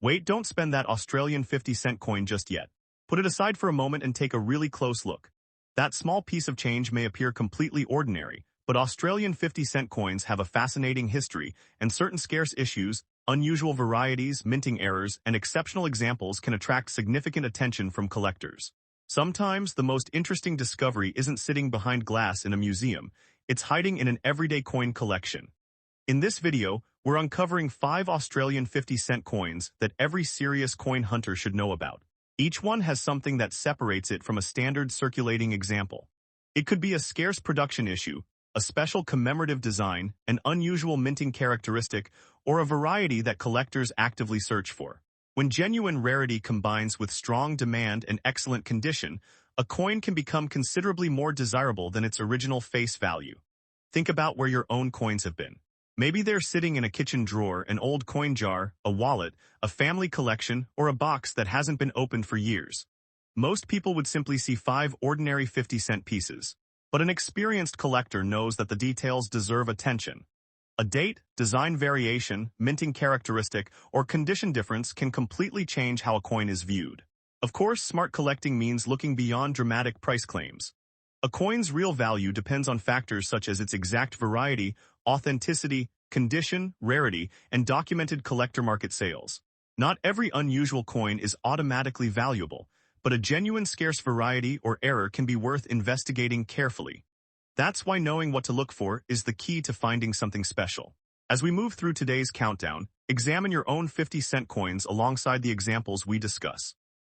Wait, don't spend that Australian 50-cent coin just yet. Put it aside for a moment and take a really close look. That small piece of change may appear completely ordinary, but Australian 50-cent coins have a fascinating history, and certain scarce issues, unusual varieties, minting errors, and exceptional examples can attract significant attention from collectors. Sometimes, the most interesting discovery isn't sitting behind glass in a museum, it's hiding in an everyday coin collection. In this video, we're uncovering 5 Australian 50-cent coins that every serious coin hunter should know about. Each one has something that separates it from a standard circulating example. It could be a scarce production issue, a special commemorative design, an unusual minting characteristic, or a variety that collectors actively search for. When genuine rarity combines with strong demand and excellent condition, a coin can become considerably more desirable than its original face value. Think about where your own coins have been. Maybe they're sitting in a kitchen drawer, an old coin jar, a wallet, a family collection, or a box that hasn't been opened for years. Most people would simply see 5 ordinary 50-cent pieces. But an experienced collector knows that the details deserve attention. A date, design variation, minting characteristic, or condition difference can completely change how a coin is viewed. Of course, smart collecting means looking beyond dramatic price claims. A coin's real value depends on factors such as its exact variety, authenticity, condition, rarity, and documented collector market sales. Not every unusual coin is automatically valuable, but a genuine scarce variety or error can be worth investigating carefully. That's why knowing what to look for is the key to finding something special. As we move through today's countdown, examine your own 50-cent coins alongside the examples we discuss.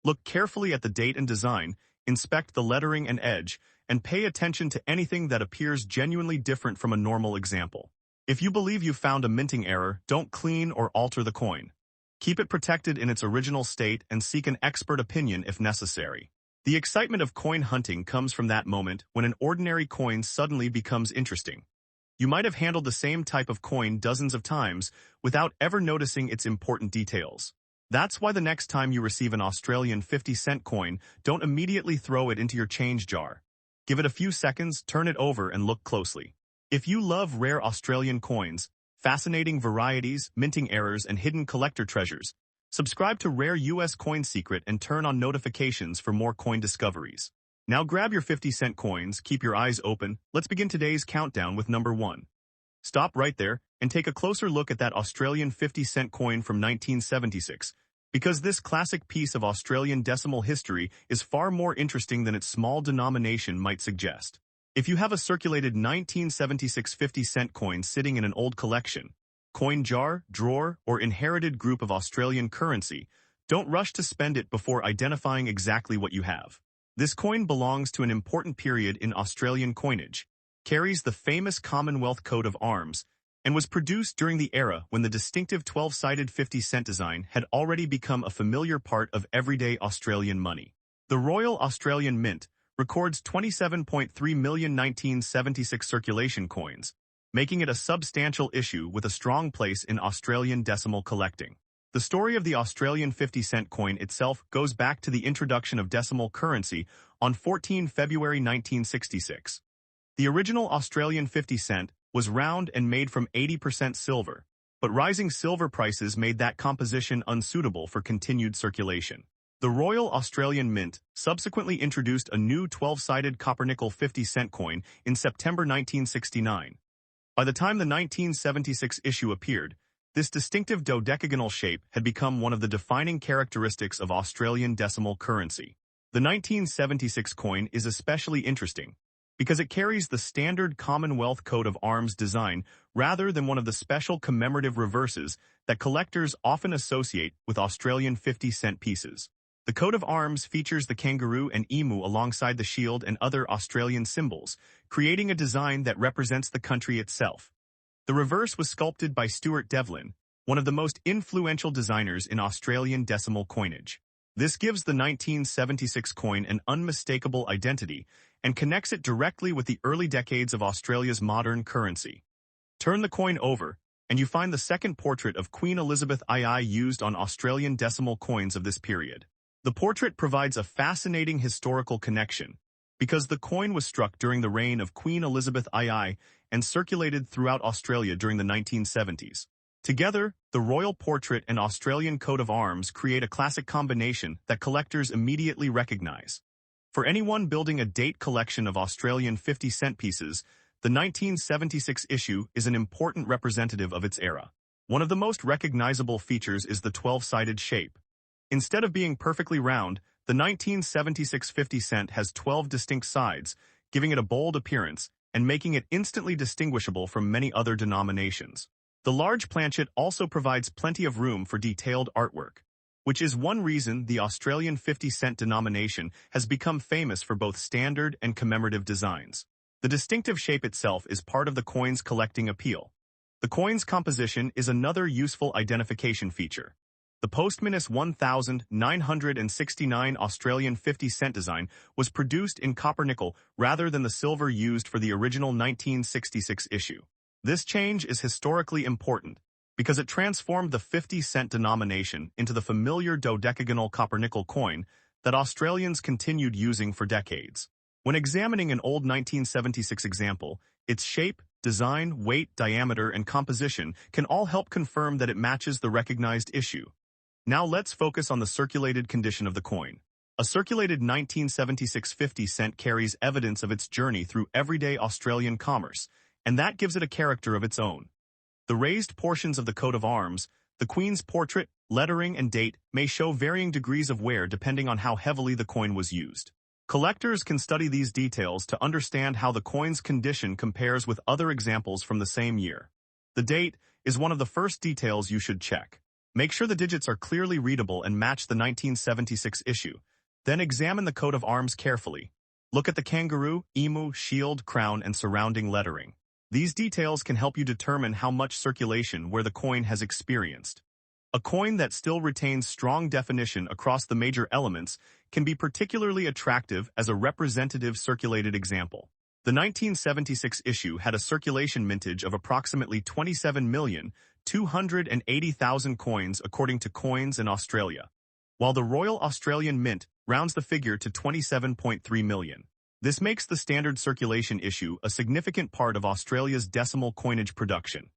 Look carefully at the date and design, inspect the lettering and edge, and pay attention to anything that appears genuinely different from a normal example. If you believe you found a minting error, don't clean or alter the coin. Keep it protected in its original state and seek an expert opinion if necessary. The excitement of coin hunting comes from that moment when an ordinary coin suddenly becomes interesting. You might have handled the same type of coin dozens of times without ever noticing its important details. That's why the next time you receive an Australian 50-cent coin, don't immediately throw it into your change jar. Give it a few seconds, turn it over, and look closely. If you love rare Australian coins, fascinating varieties, minting errors, and hidden collector treasures, subscribe to Rare US Coin Secret and turn on notifications for more coin discoveries. Now grab your 50-cent coins, keep your eyes open. Let's begin today's countdown with number 1. Stop right there and take a closer look at that Australian 50-cent coin from 1976, because this classic piece of Australian decimal history is far more interesting than its small denomination might suggest. If you have a circulated 1976 50-cent coin sitting in an old collection, coin jar, drawer, or inherited group of Australian currency, don't rush to spend it before identifying exactly what you have. This coin belongs to an important period in Australian coinage, carries the famous Commonwealth coat of arms, and was produced during the era when the distinctive 12-sided 50-cent design had already become a familiar part of everyday Australian money. The Royal Australian Mint records 27.3 million 1976 circulation coins, making it a substantial issue with a strong place in Australian decimal collecting. The story of the Australian 50-cent coin itself goes back to the introduction of decimal currency on 14 February 1966. The original Australian 50 cent was round and made from 80% silver, but rising silver prices made that composition unsuitable for continued circulation. The Royal Australian Mint subsequently introduced a new 12-sided copper-nickel 50-cent coin in September 1969. By the time the 1976 issue appeared, this distinctive dodecagonal shape had become one of the defining characteristics of Australian decimal currency. The 1976 coin is especially interesting because it carries the standard Commonwealth coat of arms design rather than one of the special commemorative reverses that collectors often associate with Australian 50-cent pieces. The coat of arms features the kangaroo and emu alongside the shield and other Australian symbols, creating a design that represents the country itself. The reverse was sculpted by Stuart Devlin, one of the most influential designers in Australian decimal coinage. This gives the 1976 coin an unmistakable identity and connects it directly with the early decades of Australia's modern currency. Turn the coin over, and you find the second portrait of Queen Elizabeth II used on Australian decimal coins of this period. The portrait provides a fascinating historical connection, because the coin was struck during the reign of Queen Elizabeth II and circulated throughout Australia during the 1970s. Together, the royal portrait and Australian coat of arms create a classic combination that collectors immediately recognize. For anyone building a date collection of Australian 50-cent pieces, the 1976 issue is an important representative of its era. One of the most recognizable features is the 12-sided shape. Instead of being perfectly round, the 1976 50 cent has 12 distinct sides, giving it a bold appearance and making it instantly distinguishable from many other denominations. The large planchet also provides plenty of room for detailed artwork, which is one reason the Australian 50-cent denomination has become famous for both standard and commemorative designs. The distinctive shape itself is part of the coin's collecting appeal. The coin's composition is another useful identification feature. The Postmanus 1969 Australian 50-cent design was produced in copper-nickel rather than the silver used for the original 1966 issue. This change is historically important because it transformed the 50-cent denomination into the familiar dodecagonal copper-nickel coin that Australians continued using for decades. When examining an old 1976 example, its shape, design, weight, diameter, and composition can all help confirm that it matches the recognized issue. Now let's focus on the circulated condition of the coin. A circulated 1976 50 cent carries evidence of its journey through everyday Australian commerce, and that gives it a character of its own. The raised portions of the coat of arms, the Queen's portrait, lettering, and date may show varying degrees of wear depending on how heavily the coin was used. Collectors can study these details to understand how the coin's condition compares with other examples from the same year. The date is one of the first details you should check. Make sure the digits are clearly readable and match the 1976 issue. Then examine the coat of arms carefully. Look at the kangaroo, emu, shield, crown, and surrounding lettering. These details can help you determine how much circulation where the coin has experienced. A coin that still retains strong definition across the major elements can be particularly attractive as a representative circulated example. The 1976 issue had a circulation mintage of approximately 27,280,000 coins according to Coins in Australia, while the Royal Australian Mint rounds the figure to 27.3 million. This makes the standard circulation issue a significant part of Australia's decimal coinage production.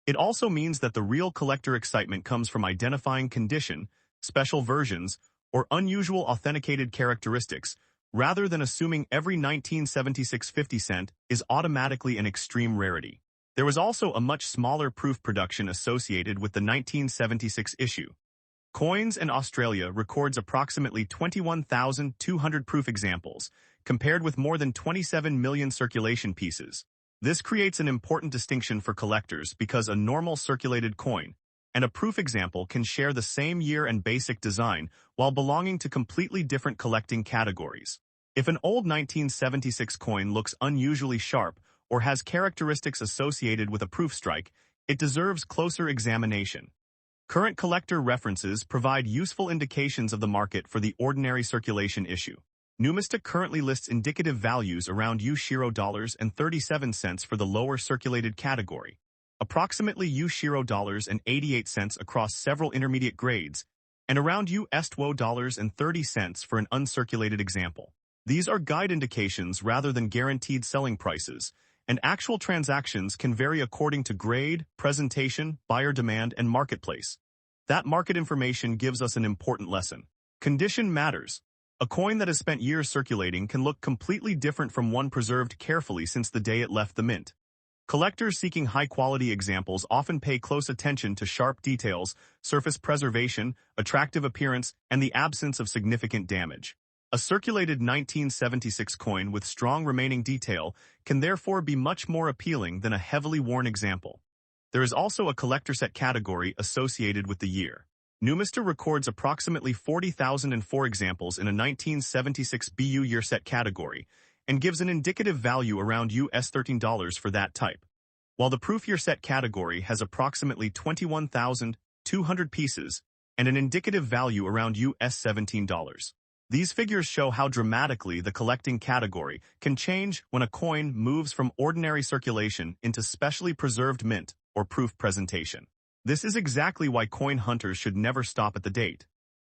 It also means that the real collector excitement comes from identifying condition, special versions, or unusual authenticated characteristics, rather than assuming every 1976 50 cent is automatically an extreme rarity. There was also a much smaller proof production associated with the 1976 issue. Coins in Australia records approximately 21,200 proof examples, compared with more than 27 million circulation pieces. This creates an important distinction for collectors because a normal circulated coin and a proof example can share the same year and basic design while belonging to completely different collecting categories. If an old 1976 coin looks unusually sharp or has characteristics associated with a proof strike, it deserves closer examination. Current collector references provide useful indications of the market for the ordinary circulation issue. Numistic currently lists indicative values around $0.37 for the lower circulated category, approximately $0.88 across several intermediate grades, and around $0.30 for an uncirculated example. These are guide indications rather than guaranteed selling prices, and actual transactions can vary according to grade, presentation, buyer demand, and marketplace. That market information gives us an important lesson. Condition matters. A coin that has spent years circulating can look completely different from one preserved carefully since the day it left the mint. Collectors seeking high-quality examples often pay close attention to sharp details, surface preservation, attractive appearance, and the absence of significant damage. A circulated 1976 coin with strong remaining detail can therefore be much more appealing than a heavily worn example. There is also a collector set category associated with the year. Numista records approximately 40,004 examples in a 1976 BU year set category and gives an indicative value around $13 for that type, while the proof year set category has approximately 21,200 pieces and an indicative value around $17. These figures show how dramatically the collecting category can change when a coin moves from ordinary circulation into specially preserved mint or proof presentation. This is exactly why coin hunters should never stop at the date.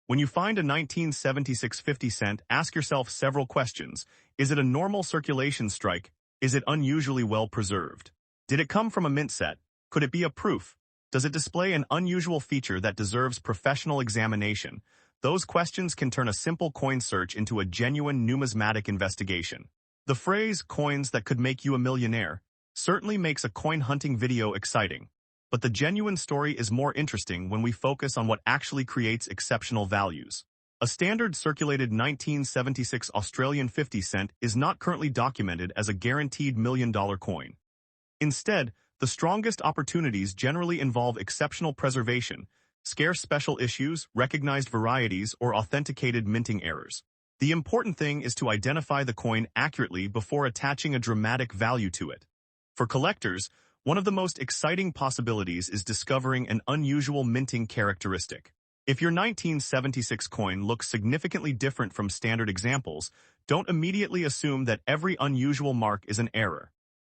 When you find a 1976 50 cent, ask yourself several questions. Is it a normal circulation strike? Is it unusually well preserved? Did it come from a mint set? Could it be a proof? Does it display an unusual feature that deserves professional examination? Those questions can turn a simple coin search into a genuine numismatic investigation. The phrase, "coins that could make you a millionaire," certainly makes a coin hunting video exciting. But the genuine story is more interesting when we focus on what actually creates exceptional values. A standard circulated 1976 Australian 50 cent is not currently documented as a guaranteed $1 million coin. Instead, the strongest opportunities generally involve exceptional preservation, scarce special issues, recognized varieties, or authenticated minting errors. The important thing is to identify the coin accurately before attaching a dramatic value to it. For collectors, one of the most exciting possibilities is discovering an unusual minting characteristic. If your 1976 coin looks significantly different from standard examples, don't immediately assume that every unusual mark is an error.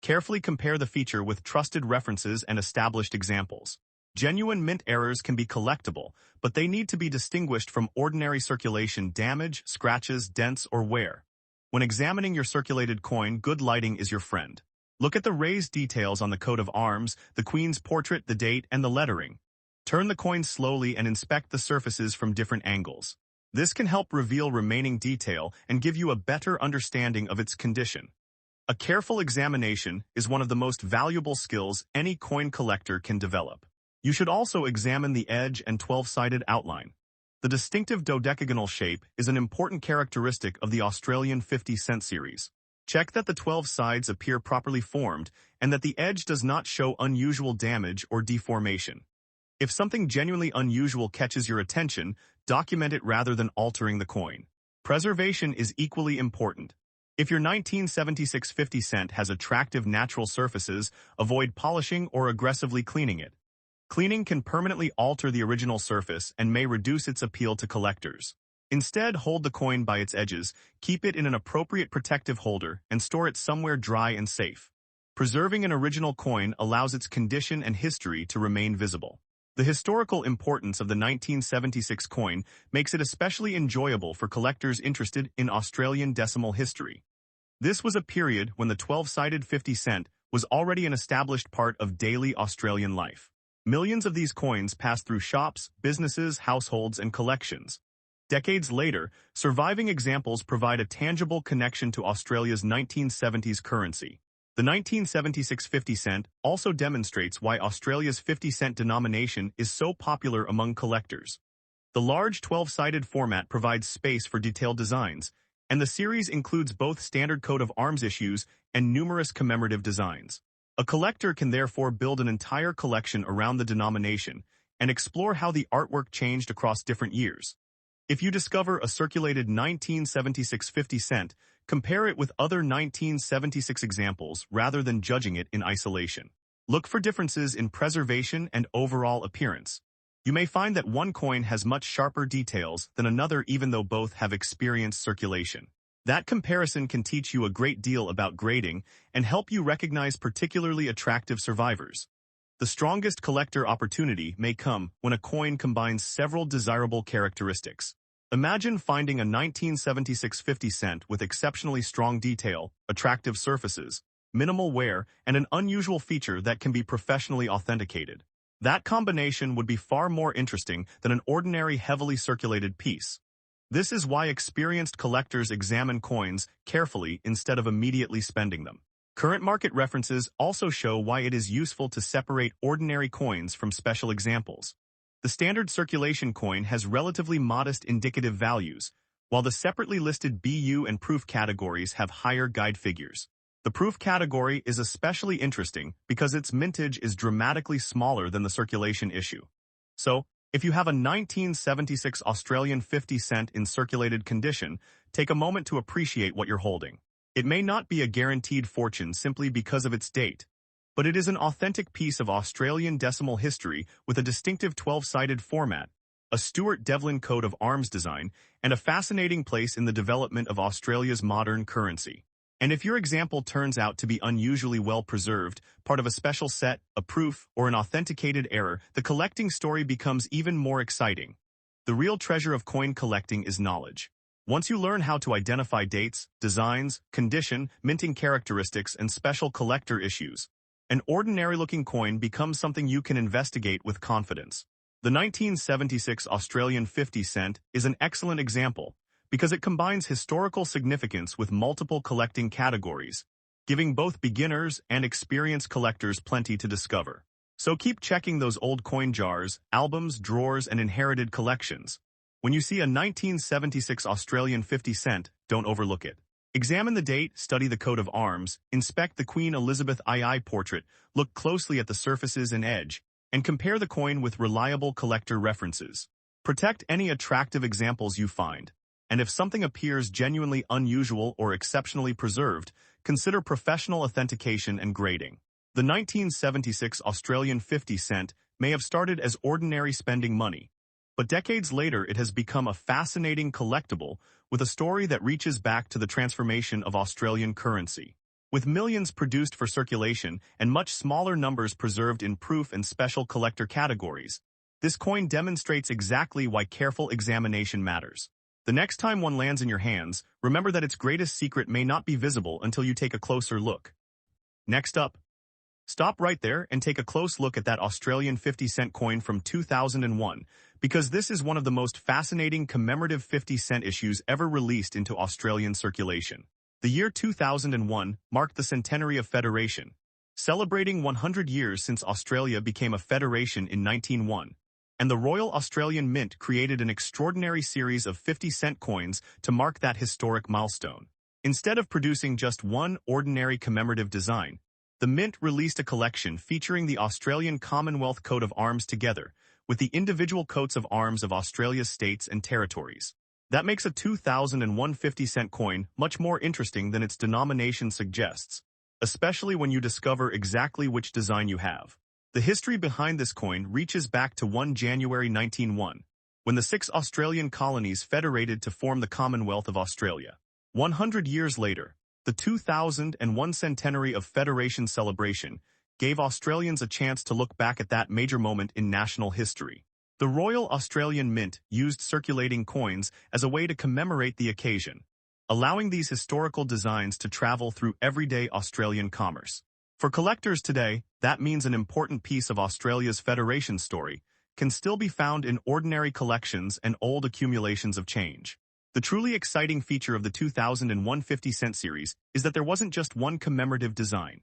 Carefully compare the feature with trusted references and established examples. Genuine mint errors can be collectible, but they need to be distinguished from ordinary circulation damage, scratches, dents, or wear. When examining your circulated coin, good lighting is your friend. Look at the raised details on the coat of arms, the Queen's portrait, the date, and the lettering. Turn the coin slowly and inspect the surfaces from different angles. This can help reveal remaining detail and give you a better understanding of its condition. A careful examination is one of the most valuable skills any coin collector can develop. You should also examine the edge and 12-sided outline. The distinctive dodecagonal shape is an important characteristic of the Australian 50 cent series. Check that the 12 sides appear properly formed and that the edge does not show unusual damage or deformation. If something genuinely unusual catches your attention, document it rather than altering the coin. Preservation is equally important. If your 1976 50 cent has attractive natural surfaces, avoid polishing or aggressively cleaning it. Cleaning can permanently alter the original surface and may reduce its appeal to collectors. Instead, hold the coin by its edges, keep it in an appropriate protective holder, and store it somewhere dry and safe. Preserving an original coin allows its condition and history to remain visible. The historical importance of the 1976 coin makes it especially enjoyable for collectors interested in Australian decimal history. This was a period when the 12-sided 50 cent was already an established part of daily Australian life. Millions of these coins passed through shops, businesses, households, and collections. Decades later, surviving examples provide a tangible connection to Australia's 1970s currency. The 1976 50 cent also demonstrates why Australia's 50 cent denomination is so popular among collectors. The large 12-sided format provides space for detailed designs, and the series includes both standard coat of arms issues and numerous commemorative designs. A collector can therefore build an entire collection around the denomination and explore how the artwork changed across different years. If you discover a circulated 1976 50 cent, compare it with other 1976 examples rather than judging it in isolation. Look for differences in preservation and overall appearance. You may find that one coin has much sharper details than another even though both have experienced circulation. That comparison can teach you a great deal about grading and help you recognize particularly attractive survivors. The strongest collector opportunity may come when a coin combines several desirable characteristics. Imagine finding a 1976 50 cent with exceptionally strong detail, attractive surfaces, minimal wear, and an unusual feature that can be professionally authenticated. That combination would be far more interesting than an ordinary heavily circulated piece. This is why experienced collectors examine coins carefully instead of immediately spending them. Current market references also show why it is useful to separate ordinary coins from special examples. The standard circulation coin has relatively modest indicative values, while the separately listed BU and proof categories have higher guide figures. The proof category is especially interesting because its mintage is dramatically smaller than the circulation issue. So, if you have a 1976 Australian 50 cent in circulated condition, take a moment to appreciate what you're holding. It may not be a guaranteed fortune simply because of its date, but it is an authentic piece of Australian decimal history with a distinctive 12-sided format, a Stuart Devlin coat of arms design, and a fascinating place in the development of Australia's modern currency. And if your example turns out to be unusually well preserved, part of a special set, a proof, or an authenticated error, the collecting story becomes even more exciting. The real treasure of coin collecting is knowledge. Once you learn how to identify dates, designs, condition, minting characteristics, and special collector issues, an ordinary-looking coin becomes something you can investigate with confidence. The 1976 Australian 50 cent is an excellent example because it combines historical significance with multiple collecting categories, giving both beginners and experienced collectors plenty to discover. So keep checking those old coin jars, albums, drawers, and inherited collections. When you see a 1976 Australian 50 cent, don't overlook it. Examine the date, study the coat of arms, inspect the Queen Elizabeth II portrait, look closely at the surfaces and edge, and compare the coin with reliable collector references. Protect any attractive examples you find. And if something appears genuinely unusual or exceptionally preserved, consider professional authentication and grading. The 1976 Australian 50 cent may have started as ordinary spending money, but decades later it has become a fascinating collectible with a story that reaches back to the transformation of Australian currency. With millions produced for circulation and much smaller numbers preserved in proof and special collector categories, this coin demonstrates exactly why careful examination matters. The next time one lands in your hands, remember that its greatest secret may not be visible until you take a closer look. Next up, stop right there and take a close look at that Australian 50 cent coin from 2001, because this is one of the most fascinating commemorative 50 cent issues ever released into Australian circulation. The year 2001 marked the centenary of Federation, celebrating 100 years since Australia became a federation in 1901, and the Royal Australian Mint created an extraordinary series of 50-cent coins to mark that historic milestone. Instead of producing just one ordinary commemorative design, the Mint released a collection featuring the Australian Commonwealth coat of arms together with the individual coats of arms of Australia's states and territories. That makes a 2001 50-cent coin much more interesting than its denomination suggests, especially when you discover exactly which design you have. The history behind this coin reaches back to 1 January 1901, when the 6 Australian colonies federated to form the Commonwealth of Australia. 100 years later, the 2001 centenary of Federation celebration gave Australians a chance to look back at that major moment in national history. The Royal Australian Mint used circulating coins as a way to commemorate the occasion, allowing these historical designs to travel through everyday Australian commerce. For collectors today, that means an important piece of Australia's Federation story can still be found in ordinary collections and old accumulations of change. The truly exciting feature of the 2001 50-cent series is that there wasn't just one commemorative design.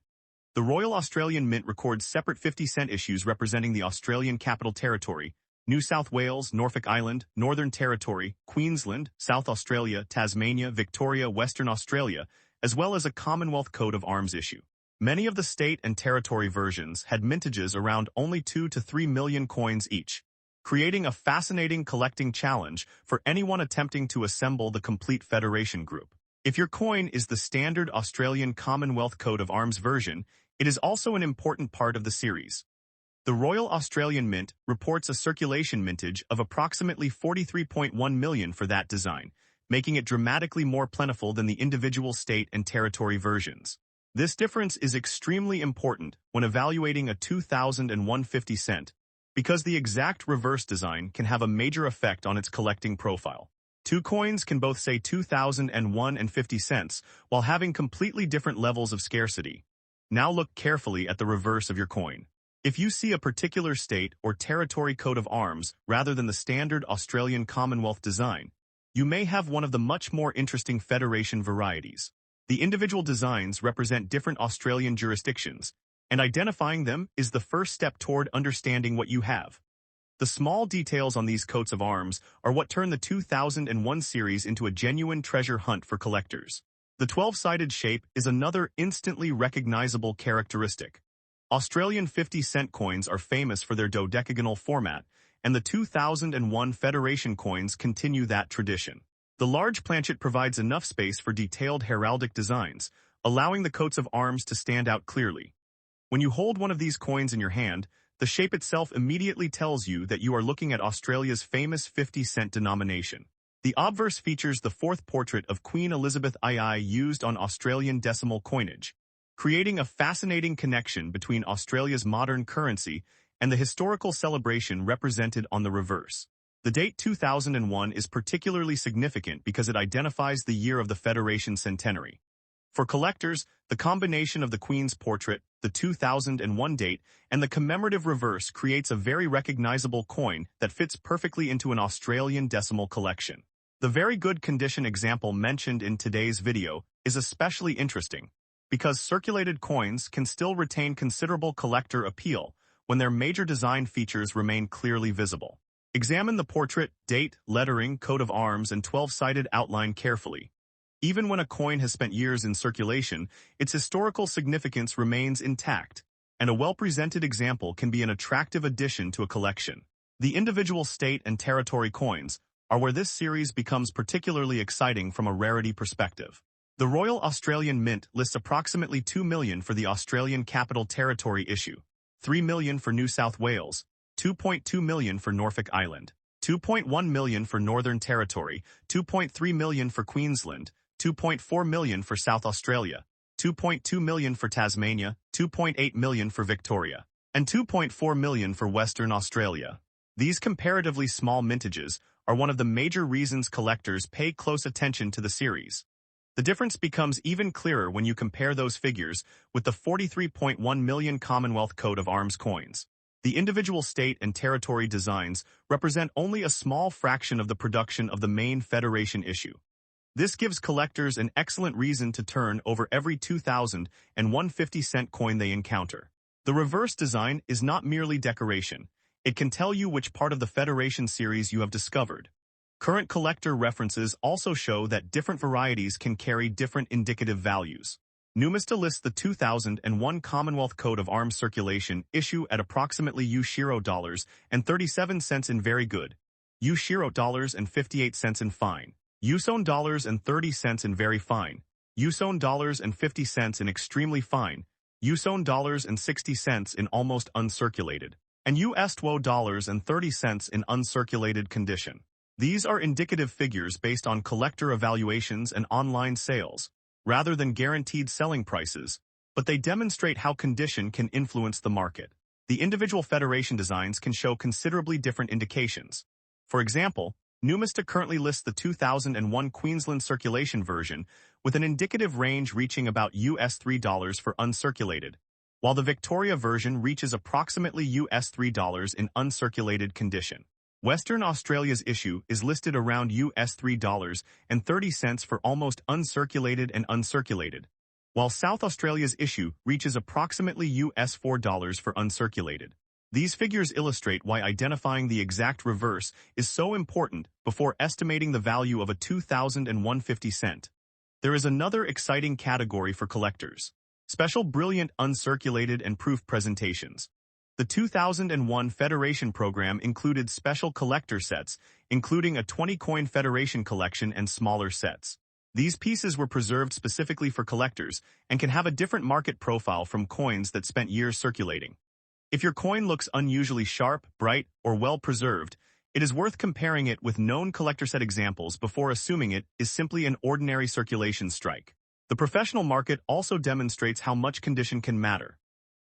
The Royal Australian Mint records separate 50-cent issues representing the Australian Capital Territory, New South Wales, Norfolk Island, Northern Territory, Queensland, South Australia, Tasmania, Victoria, Western Australia, as well as a Commonwealth coat of arms issue. Many of the state and territory versions had mintages around only 2 to 3 million coins each, creating a fascinating collecting challenge for anyone attempting to assemble the complete Federation group. If your coin is the standard Australian Commonwealth coat of arms version, it is also an important part of the series. The Royal Australian Mint reports a circulation mintage of approximately 43.1 million for that design, making it dramatically more plentiful than the individual state and territory versions. This difference is extremely important when evaluating a 2001 50 cent, because the exact reverse design can have a major effect on its collecting profile. Two coins can both say 2001 and 50 cents while having completely different levels of scarcity. Now look carefully at the reverse of your coin. If you see a particular state or territory coat of arms rather than the standard Australian Commonwealth design, you may have one of the much more interesting Federation varieties. The individual designs represent different Australian jurisdictions, and identifying them is the first step toward understanding what you have. The small details on these coats of arms are what turn the 2001 series into a genuine treasure hunt for collectors. The 12-sided shape is another instantly recognizable characteristic. Australian 50-cent coins are famous for their dodecagonal format, and the 2001 Federation coins continue that tradition. The large planchet provides enough space for detailed heraldic designs, allowing the coats of arms to stand out clearly. When you hold one of these coins in your hand, the shape itself immediately tells you that you are looking at Australia's famous 50-cent denomination. The obverse features the fourth portrait of Queen Elizabeth II used on Australian decimal coinage, creating a fascinating connection between Australia's modern currency and the historical celebration represented on the reverse. The date 2001 is particularly significant because it identifies the year of the Federation centenary. For collectors, the combination of the Queen's portrait, the 2001 date, and the commemorative reverse creates a very recognizable coin that fits perfectly into an Australian decimal collection. The very good condition example mentioned in today's video is especially interesting because circulated coins can still retain considerable collector appeal when their major design features remain clearly visible. Examine the portrait, date, lettering, coat of arms, and 12-sided outline carefully. Even when a coin has spent years in circulation, its historical significance remains intact, and a well-presented example can be an attractive addition to a collection. The individual state and territory coins are where this series becomes particularly exciting from a rarity perspective. The Royal Australian Mint lists approximately 2 million for the Australian Capital Territory issue, 3 million for New South Wales, 2.2 million for Norfolk Island, 2.1 million for Northern Territory, 2.3 million for Queensland, 2.4 million for South Australia, 2.2 million for Tasmania, 2.8 million for Victoria, and 2.4 million for Western Australia. These comparatively small mintages are one of the major reasons collectors pay close attention to the series. The difference becomes even clearer when you compare those figures with the 43.1 million Commonwealth coat of arms coins. The individual state and territory designs represent only a small fraction of the production of the main Federation issue. This gives collectors an excellent reason to turn over every 2001 50-cent coin they encounter. The reverse design is not merely decoration. It can tell you which part of the Federation series you have discovered. Current collector references also show that different varieties can carry different indicative values. Numista lists the 2001 Commonwealth Coat of Arms circulation issue at approximately $0.37 in very good, $0.58 in fine, $0.30 in very fine, $0.50 in extremely fine, $0.60 in almost uncirculated, and $0.30 in uncirculated condition. These are indicative figures based on collector evaluations and online sales, rather than guaranteed selling prices, but they demonstrate how condition can influence the market. The individual Federation designs can show considerably different indications. For example, Numista currently lists the 2001 Queensland circulation version with an indicative range reaching about $3 for uncirculated, while the Victoria version reaches approximately $3 in uncirculated condition. Western Australia's issue is listed around $3.30 for almost uncirculated and uncirculated, while South Australia's issue reaches approximately $4 for uncirculated. These figures illustrate why identifying the exact reverse is so important before estimating the value of a 2001 50-cent. There is another exciting category for collectors: special brilliant uncirculated and proof presentations. The 2001 Federation program included special collector sets, including a 20-coin Federation collection and smaller sets. These pieces were preserved specifically for collectors and can have a different market profile from coins that spent years circulating. If your coin looks unusually sharp, bright, or well-preserved, it is worth comparing it with known collector set examples before assuming it is simply an ordinary circulation strike. The professional market also demonstrates how much condition can matter.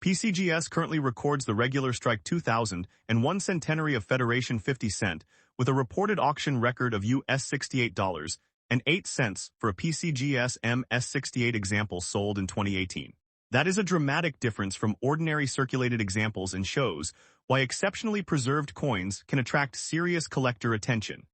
PCGS currently records the regular strike 2001 centenary of Federation 50 cent with a reported auction record of $68.08 for a PCGS MS68 example sold in 2018. That is a dramatic difference from ordinary circulated examples and shows why exceptionally preserved coins can attract serious collector attention.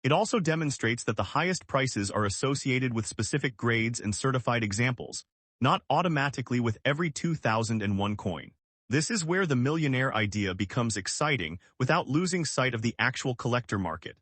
It also demonstrates that the highest prices are associated with specific grades and certified examples, not automatically with every 2001 coin. This is where the millionaire idea becomes exciting without losing sight of the actual collector market.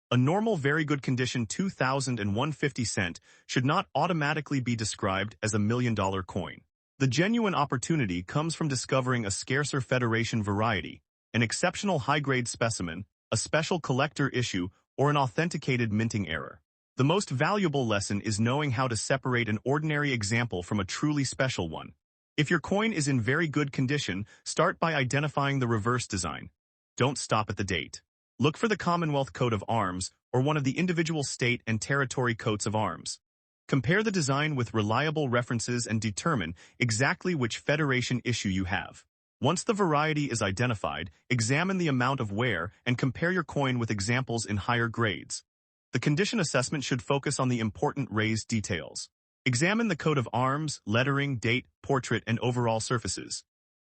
A normal very good condition 2001 50 cent should not automatically be described as a $1 million coin. The genuine opportunity comes from discovering a scarcer Federation variety, an exceptional high-grade specimen, a special collector issue, or an authenticated minting error. The most valuable lesson is knowing how to separate an ordinary example from a truly special one. If your coin is in very good condition, start by identifying the reverse design. Don't stop at the date. Look for the Commonwealth coat of arms or one of the individual state and territory coats of arms. Compare the design with reliable references and determine exactly which Federation issue you have. Once the variety is identified, examine the amount of wear and compare your coin with examples in higher grades. The condition assessment should focus on the important raised details. Examine the coat of arms, lettering, date, portrait, and overall surfaces.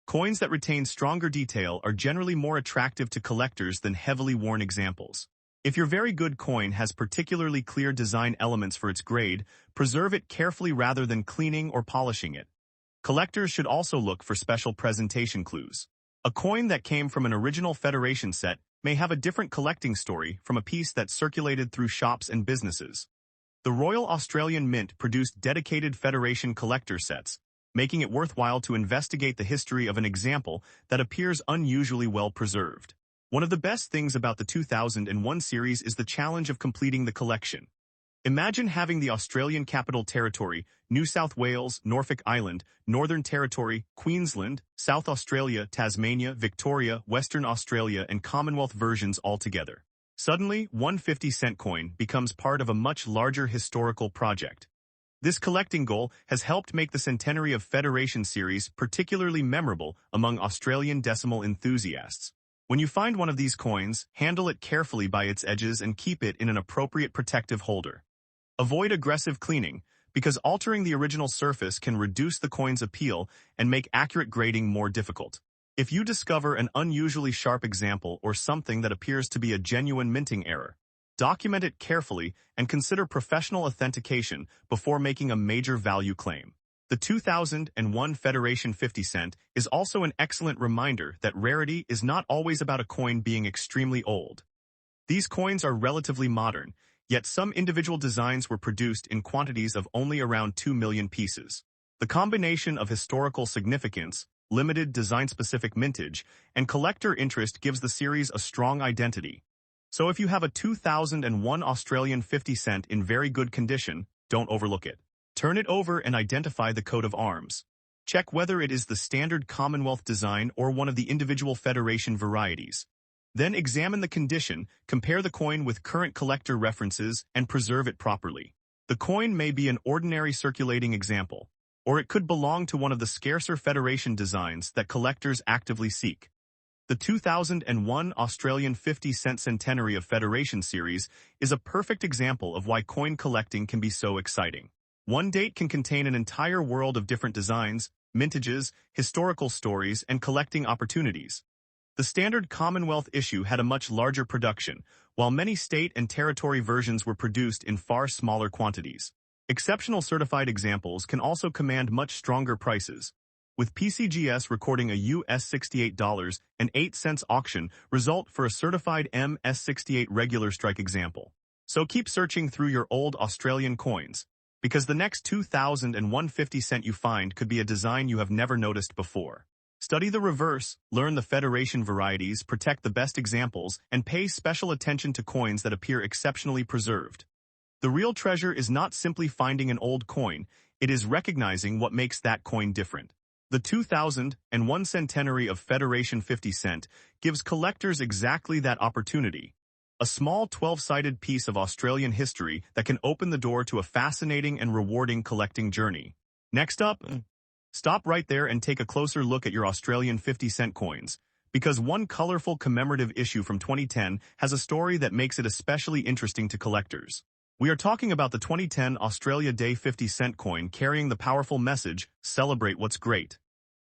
Coins that retain stronger detail are generally more attractive to collectors than heavily worn examples. If your very good coin has particularly clear design elements for its grade, preserve it carefully rather than cleaning or polishing it. Collectors should also look for special presentation clues. A coin that came from an original Federation set may have a different collecting story from a piece that circulated through shops and businesses. The Royal Australian Mint produced dedicated Federation collector sets, making it worthwhile to investigate the history of an example that appears unusually well preserved. One of the best things about the 2001 series is the challenge of completing the collection. Imagine having the Australian Capital Territory, New South Wales, Norfolk Island, Northern Territory, Queensland, South Australia, Tasmania, Victoria, Western Australia, and Commonwealth versions all together. Suddenly, one 50-cent coin becomes part of a much larger historical project. This collecting goal has helped make the Centenary of Federation series particularly memorable among Australian decimal enthusiasts. When you find one of these coins, handle it carefully by its edges and keep it in an appropriate protective holder. Avoid aggressive cleaning, because altering the original surface can reduce the coin's appeal and make accurate grading more difficult. If you discover an unusually sharp example or something that appears to be a genuine minting error, document it carefully and consider professional authentication before making a major value claim. The 2001 Federation 50 cent is also an excellent reminder that rarity is not always about a coin being extremely old. These coins are relatively modern, yet some individual designs were produced in quantities of only around 2 million pieces. The combination of historical significance, limited design-specific mintage, and collector interest gives the series a strong identity. So if you have a 2001 Australian 50 cent in very good condition, don't overlook it. Turn it over and identify the coat of arms. Check whether it is the standard Commonwealth design or one of the individual Federation varieties. Then examine the condition, compare the coin with current collector references, and preserve it properly. The coin may be an ordinary circulating example, or it could belong to one of the scarcer Federation designs that collectors actively seek. The 2001 Australian 50-cent Centenary of Federation series is a perfect example of why coin collecting can be so exciting. One date can contain an entire world of different designs, mintages, historical stories, and collecting opportunities. The standard Commonwealth issue had a much larger production, while many state and territory versions were produced in far smaller quantities. Exceptional certified examples can also command much stronger prices, with PCGS recording a US $68.08 auction result for a certified MS68 regular strike example. So keep searching through your old Australian coins, because the next 2001 50 cent you find could be a design you have never noticed before. Study the reverse, learn the Federation varieties, protect the best examples, and pay special attention to coins that appear exceptionally preserved. The real treasure is not simply finding an old coin, it is recognizing what makes that coin different. The 2001 Centenary of Federation 50 cent gives collectors exactly that opportunity. A small 12-sided piece of Australian history that can open the door to a fascinating and rewarding collecting journey. Next up, stop right there and take a closer look at your Australian 50-cent coins, because one colorful commemorative issue from 2010 has a story that makes it especially interesting to collectors. We are talking about the 2010 Australia Day 50-cent coin carrying the powerful message, "Celebrate what's great."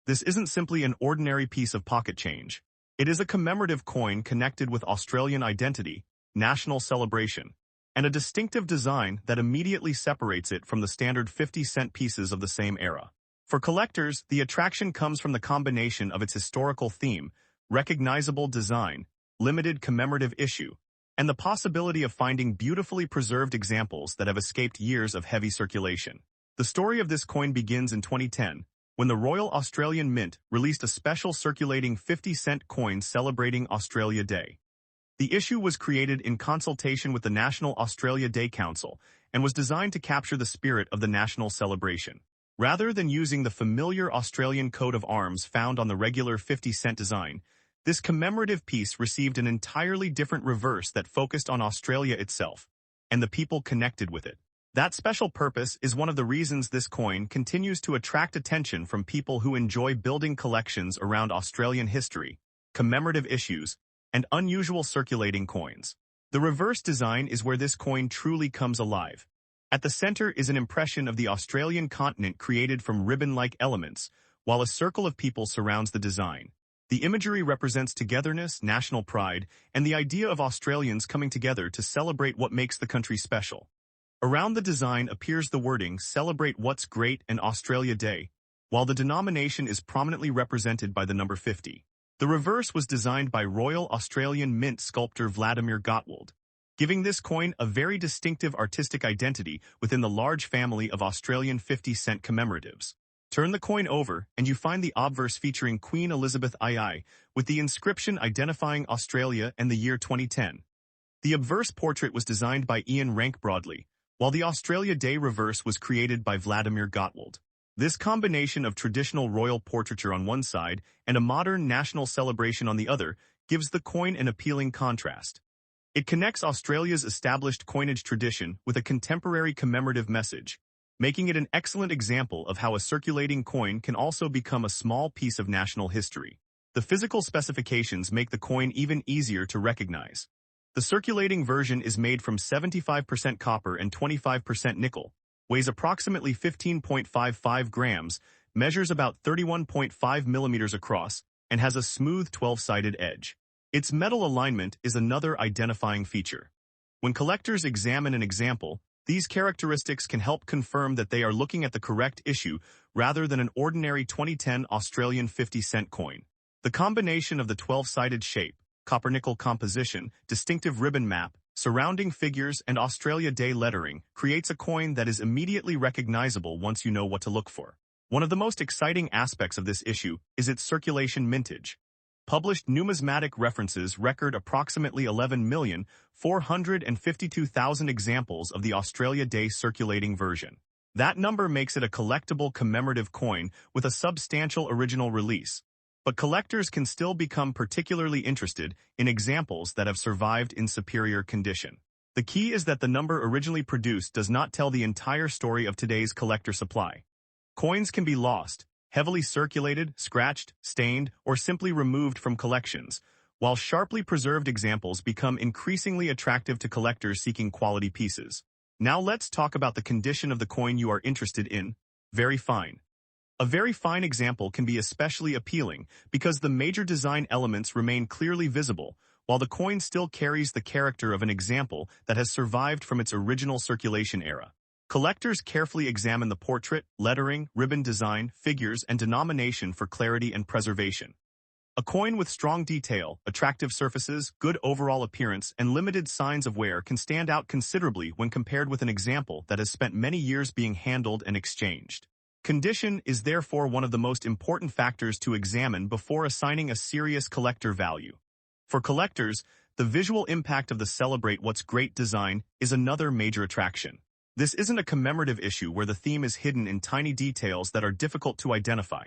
This isn't simply an ordinary piece of pocket change. It is a commemorative coin connected with Australian identity, national celebration, and a distinctive design that immediately separates it from the standard 50-cent pieces of the same era. For collectors, the attraction comes from the combination of its historical theme, recognizable design, limited commemorative issue, and the possibility of finding beautifully preserved examples that have escaped years of heavy circulation. The story of this coin begins in 2010, when the Royal Australian Mint released a special circulating 50-cent coin celebrating Australia Day. The issue was created in consultation with the National Australia Day Council and was designed to capture the spirit of the national celebration. Rather than using the familiar Australian coat of arms found on the regular 50-cent design, this commemorative piece received an entirely different reverse that focused on Australia itself and the people connected with it. That special purpose is one of the reasons this coin continues to attract attention from people who enjoy building collections around Australian history, commemorative issues, and unusual circulating coins. The reverse design is where this coin truly comes alive. At the center is an impression of the Australian continent created from ribbon-like elements, while a circle of people surrounds the design. The imagery represents togetherness, national pride, and the idea of Australians coming together to celebrate what makes the country special. Around the design appears the wording "Celebrate What's Great" and Australia Day, while the denomination is prominently represented by the number 50. The reverse was designed by Royal Australian Mint sculptor Vladimir Gottwald, giving this coin a very distinctive artistic identity within the large family of Australian 50-cent commemoratives. Turn the coin over, and you find the obverse featuring Queen Elizabeth II, with the inscription identifying Australia and the year 2010. The obverse portrait was designed by Ian Rank Broadley, while the Australia Day reverse was created by Vladimir Gottwald. This combination of traditional royal portraiture on one side and a modern national celebration on the other gives the coin an appealing contrast. It connects Australia's established coinage tradition with a contemporary commemorative message, making it an excellent example of how a circulating coin can also become a small piece of national history. The physical specifications make the coin even easier to recognize. The circulating version is made from 75% copper and 25% nickel, weighs approximately 15.55 grams, measures about 31.5 millimeters across, and has a smooth 12-sided edge. Its metal alignment is another identifying feature. When collectors examine an example, these characteristics can help confirm that they are looking at the correct issue rather than an ordinary 2010 Australian 50-cent coin. The combination of the 12-sided shape, copper-nickel composition, distinctive ribbon map, surrounding figures, and Australia Day lettering creates a coin that is immediately recognizable once you know what to look for. One of the most exciting aspects of this issue is its circulation mintage. Published numismatic references record approximately 11,452,000 examples of the Australia Day circulating version. That number makes it a collectible commemorative coin with a substantial original release. But collectors can still become particularly interested in examples that have survived in superior condition. The key is that the number originally produced does not tell the entire story of today's collector supply. Coins can be lost, heavily circulated, scratched, stained, or simply removed from collections, while sharply preserved examples become increasingly attractive to collectors seeking quality pieces. Now let's talk about the condition of the coin you are interested in. Very fine. A very fine example can be especially appealing because the major design elements remain clearly visible, while the coin still carries the character of an example that has survived from its original circulation era. Collectors carefully examine the portrait, lettering, ribbon design, figures, and denomination for clarity and preservation. A coin with strong detail, attractive surfaces, good overall appearance, and limited signs of wear can stand out considerably when compared with an example that has spent many years being handled and exchanged. Condition is therefore one of the most important factors to examine before assigning a serious collector value. For collectors, the visual impact of the Celebrate What's Great design is another major attraction. This isn't a commemorative issue where the theme is hidden in tiny details that are difficult to identify.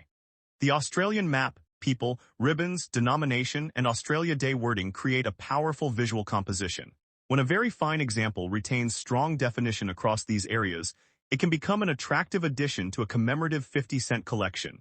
The Australian map, people, ribbons, denomination, and Australia Day wording create a powerful visual composition. When a very fine example retains strong definition across these areas, it can become an attractive addition to a commemorative 50-cent collection.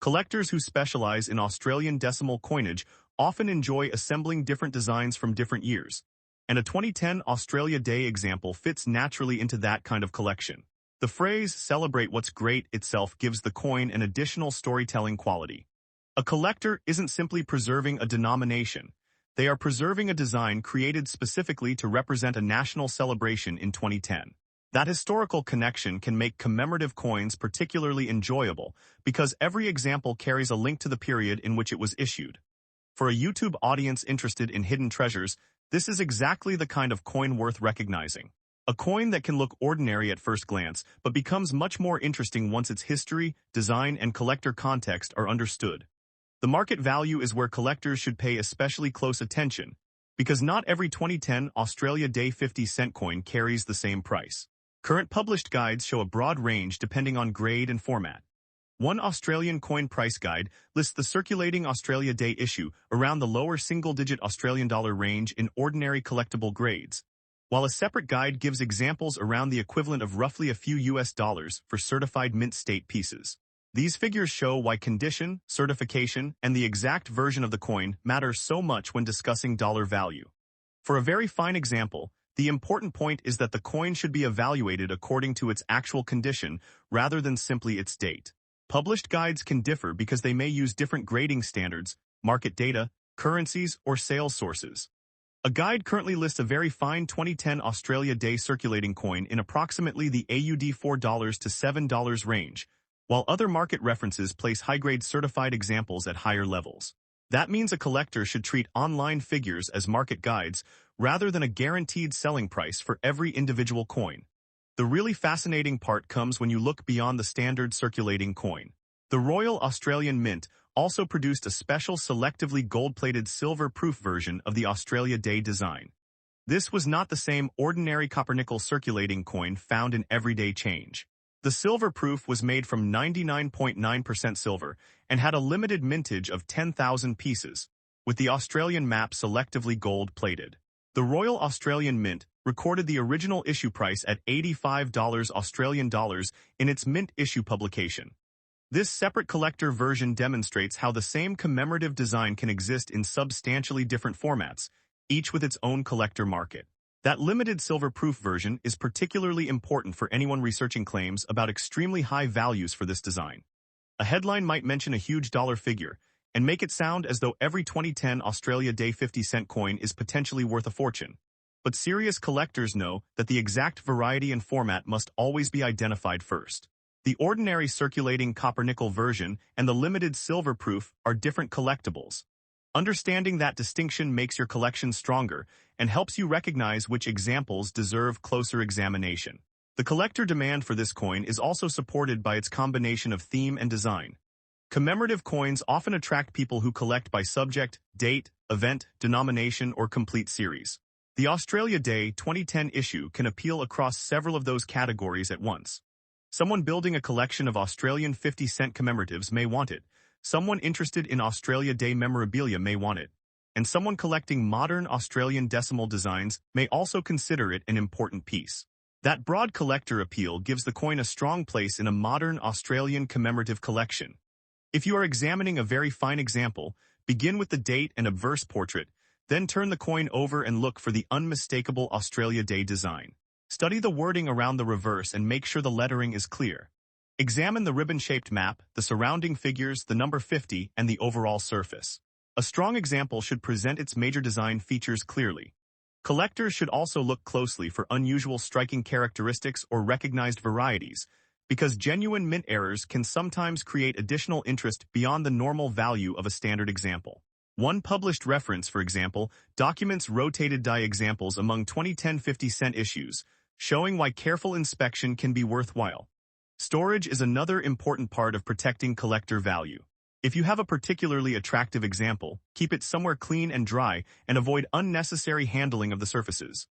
Collectors who specialize in Australian decimal coinage often enjoy assembling different designs from different years, and a 2010 Australia Day example fits naturally into that kind of collection. The phrase "Celebrate What's Great" itself gives the coin an additional storytelling quality. A collector isn't simply preserving a denomination. They are preserving a design created specifically to represent a national celebration in 2010. That historical connection can make commemorative coins particularly enjoyable because every example carries a link to the period in which it was issued. For a YouTube audience interested in hidden treasures, this is exactly the kind of coin worth recognizing. A coin that can look ordinary at first glance, but becomes much more interesting once its history, design, and collector context are understood. The market value is where collectors should pay especially close attention, because not every 2010 Australia Day 50-cent coin carries the same price. Current published guides show a broad range depending on grade and format. One Australian coin price guide lists the circulating Australia Day issue around the lower single-digit Australian dollar range in ordinary collectible grades, while a separate guide gives examples around the equivalent of roughly a few US dollars for certified mint state pieces. These figures show why condition, certification, and the exact version of the coin matter so much when discussing dollar value. For a very fine example, The important point is that the coin should be evaluated according to its actual condition rather than simply its date. Published guides can differ because they may use different grading standards, market data, currencies, or sales sources. A guide currently lists a very fine 2010 Australia Day circulating coin in approximately the AUD $4 to $7 range, while other market references place high-grade certified examples at higher levels. That means a collector should treat online figures as market guides rather than a guaranteed selling price for every individual coin. The really fascinating part comes when you look beyond the standard circulating coin. The Royal Australian Mint also produced a special selectively gold-plated silver-proof version of the Australia Day design. This was not the same ordinary copper-nickel circulating coin found in everyday change. The silver-proof was made from 99.9% silver and had a limited mintage of 10,000 pieces, with the Australian map selectively gold-plated. The Royal Australian Mint recorded the original issue price at $85 Australian dollars in its mint issue publication. This separate collector version demonstrates how the same commemorative design can exist in substantially different formats, each with its own collector market. That limited silver-proof version is particularly important for anyone researching claims about extremely high values for this design. A headline might mention a huge dollar figure and make it sound as though every 2010 Australia Day 50-cent coin is potentially worth a fortune. But serious collectors know that the exact variety and format must always be identified first. The ordinary circulating copper-nickel version and the limited silver-proof are different collectibles. Understanding that distinction makes your collection stronger and helps you recognize which examples deserve closer examination. The collector demand for this coin is also supported by its combination of theme and design. Commemorative coins often attract people who collect by subject, date, event, denomination, or complete series. The Australia Day 2010 issue can appeal across several of those categories at once. Someone building a collection of Australian 50-cent commemoratives may want it, someone interested in Australia Day memorabilia may want it, and someone collecting modern Australian decimal designs may also consider it an important piece. That broad collector appeal gives the coin a strong place in a modern Australian commemorative collection. If you are examining a very fine example, begin with the date and obverse portrait, then turn the coin over and look for the unmistakable Australia Day design. Study the wording around the reverse and make sure the lettering is clear. Examine the ribbon-shaped map, the surrounding figures, the number 50, and the overall surface. A strong example should present its major design features clearly. Collectors should also look closely for unusual striking characteristics or recognized varieties, because genuine mint errors can sometimes create additional interest beyond the normal value of a standard example. One published reference, for example, documents rotated die examples among 2010 50-cent issues, showing why careful inspection can be worthwhile. Storage is another important part of protecting collector value. If you have a particularly attractive example, keep it somewhere clean and dry and avoid unnecessary handling of the surfaces.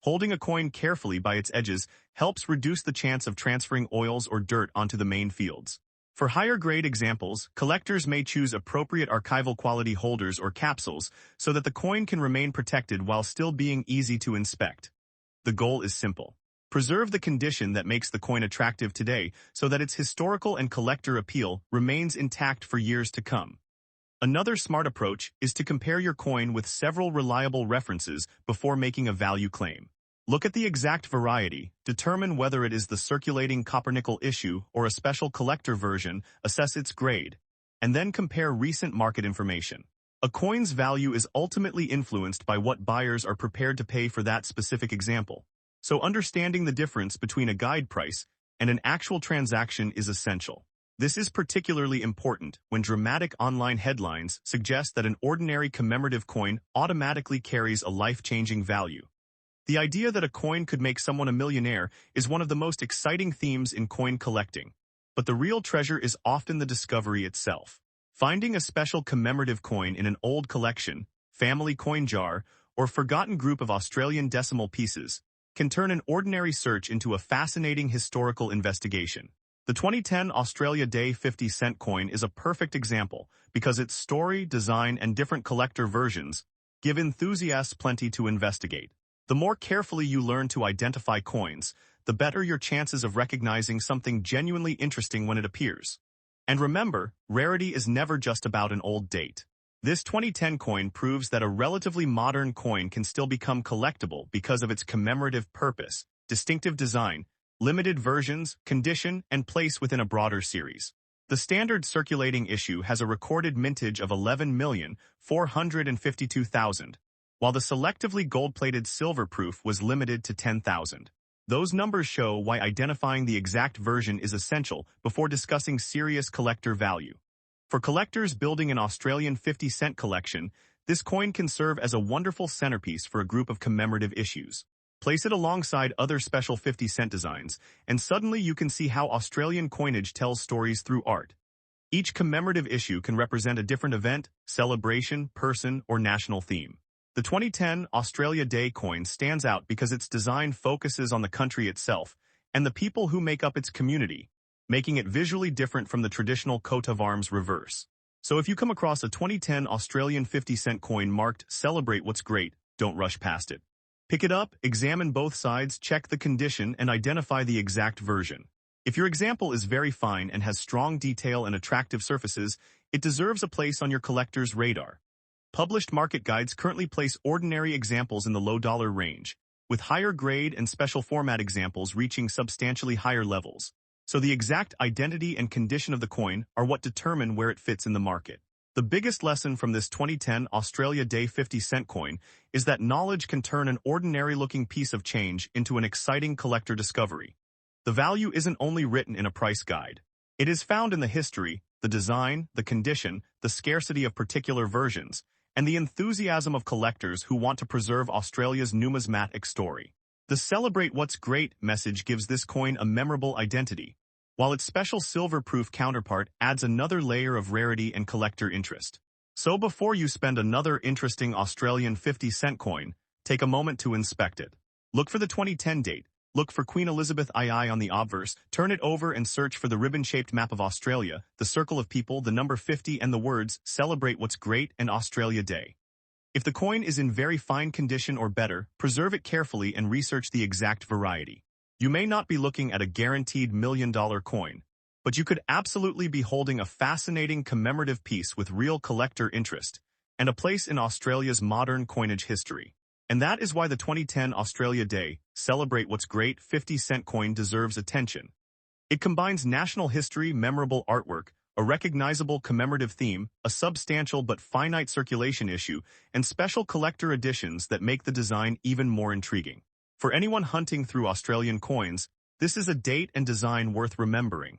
Holding a coin carefully by its edges helps reduce the chance of transferring oils or dirt onto the main fields. For higher-grade examples, collectors may choose appropriate archival quality holders or capsules so that the coin can remain protected while still being easy to inspect. The goal is simple. Preserve the condition that makes the coin attractive today so that its historical and collector appeal remains intact for years to come. Another smart approach is to compare your coin with several reliable references before making a value claim. Look at the exact variety, determine whether it is the circulating copper-nickel issue or a special collector version, assess its grade, and then compare recent market information. A coin's value is ultimately influenced by what buyers are prepared to pay for that specific example. So understanding the difference between a guide price and an actual transaction is essential. This is particularly important when dramatic online headlines suggest that an ordinary commemorative coin automatically carries a life-changing value. The idea that a coin could make someone a millionaire is one of the most exciting themes in coin collecting. But the real treasure is often the discovery itself. Finding a special commemorative coin in an old collection, family coin jar, or forgotten group of Australian decimal pieces can turn an ordinary search into a fascinating historical investigation. The 2010 Australia Day 50-cent coin is a perfect example because its story, design, and different collector versions give enthusiasts plenty to investigate. The more carefully you learn to identify coins, the better your chances of recognizing something genuinely interesting when it appears. And remember, rarity is never just about an old date. This 2010 coin proves that a relatively modern coin can still become collectible because of its commemorative purpose, distinctive design, limited versions, condition, and place within a broader series. The standard circulating issue has a recorded mintage of 11,452,000, while the selectively gold-plated silver proof was limited to 10,000. Those numbers show why identifying the exact version is essential before discussing serious collector value. For collectors building an Australian 50-cent collection, this coin can serve as a wonderful centerpiece for a group of commemorative issues. Place it alongside other special 50-cent designs, and suddenly you can see how Australian coinage tells stories through art. Each commemorative issue can represent a different event, celebration, person, or national theme. The 2010 Australia Day coin stands out because its design focuses on the country itself and the people who make up its community, making it visually different from the traditional coat of arms reverse. So if you come across a 2010 Australian 50-cent coin marked "Celebrate What's Great," don't rush past it. Pick it up, examine both sides, check the condition, and identify the exact version. If your example is very fine and has strong detail and attractive surfaces, it deserves a place on your collector's radar. Published market guides currently place ordinary examples in the low dollar range, with higher grade and special format examples reaching substantially higher levels. So the exact identity and condition of the coin are what determine where it fits in the market. The biggest lesson from this 2010 Australia Day 50-cent coin is that knowledge can turn an ordinary-looking piece of change into an exciting collector discovery. The value isn't only written in a price guide. It is found in the history, the design, the condition, the scarcity of particular versions, and the enthusiasm of collectors who want to preserve Australia's numismatic story. The "Celebrate What's Great" message gives this coin a memorable identity, while its special silver-proof counterpart adds another layer of rarity and collector interest. So before you spend another interesting Australian 50-cent coin, take a moment to inspect it. Look for the 2010 date, look for Queen Elizabeth II on the obverse, turn it over and search for the ribbon-shaped map of Australia, the circle of people, the number 50, and the words "Celebrate What's Great" and Australia Day. If the coin is in very fine condition or better, preserve it carefully and research the exact variety. You may not be looking at a guaranteed million-dollar coin, but you could absolutely be holding a fascinating commemorative piece with real collector interest and a place in Australia's modern coinage history. And that is why the 2010 Australia Day Celebrate What's Great 50-cent coin deserves attention. It combines national history, memorable artwork, a recognizable commemorative theme, a substantial but finite circulation issue, and special collector editions that make the design even more intriguing. For anyone hunting through Australian coins, this is a date and design worth remembering.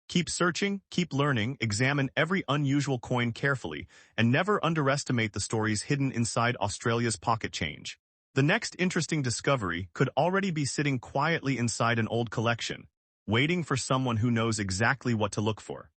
Keep searching, keep learning, examine every unusual coin carefully, and never underestimate the stories hidden inside Australia's pocket change. The next interesting discovery could already be sitting quietly inside an old collection, waiting for someone who knows exactly what to look for.